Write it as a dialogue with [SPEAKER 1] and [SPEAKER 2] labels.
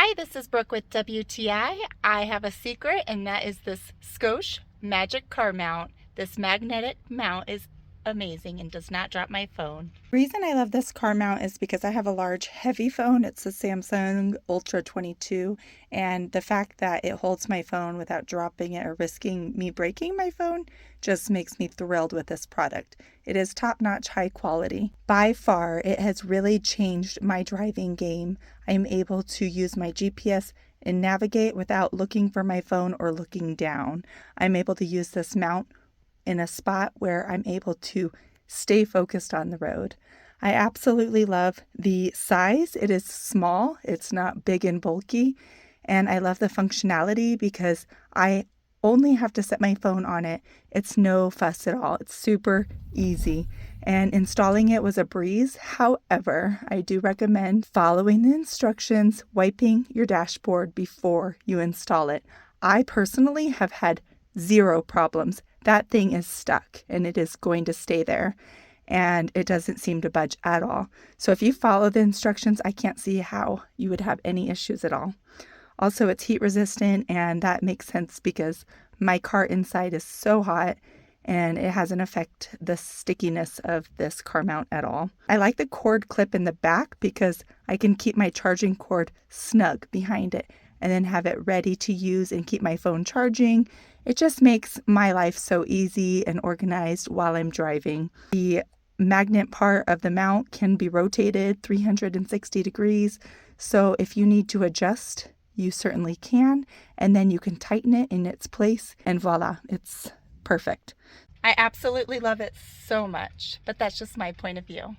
[SPEAKER 1] Hi, this is Brooke with WTI. I have a secret, and that is this Scosche Magic Car Mount. This magnetic mount is amazing and does not drop my phone.
[SPEAKER 2] The reason I love this car mount is because I have a large heavy phone. It's a Samsung Ultra 22, and the fact that it holds my phone without dropping it or risking me breaking my phone just makes me thrilled with this product. It is top-notch high quality. By far, it has really changed my driving game. I am able to use my GPS and navigate without looking for my phone or looking down. I'm able to use this mount in a spot where I'm able to stay focused on the road. I absolutely love the size. It is small, it's not big and bulky, and I love the functionality because I only have to set my phone on it. It's no fuss at all. It's super easy, and installing it was a breeze. However, I do recommend following the instructions, wiping your dashboard before you install it. I personally have had zero problems. That thing is stuck and it is going to stay there, and it doesn't seem to budge at all. So if you follow the instructions, I can't see how you would have any issues at all. Also, it's heat resistant, and that makes sense because my car inside is so hot and it hasn't affected the stickiness of this car mount at all. I like the cord clip in the back because I can keep my charging cord snug behind it and then have it ready to use and keep my phone charging. It just makes my life so easy and organized while I'm driving. The magnet part of the mount can be rotated 360 degrees, so if you need to adjust, you certainly can, and then you can tighten it in its place, and voila, it's perfect.
[SPEAKER 1] I absolutely love it so much, but that's just my point of view.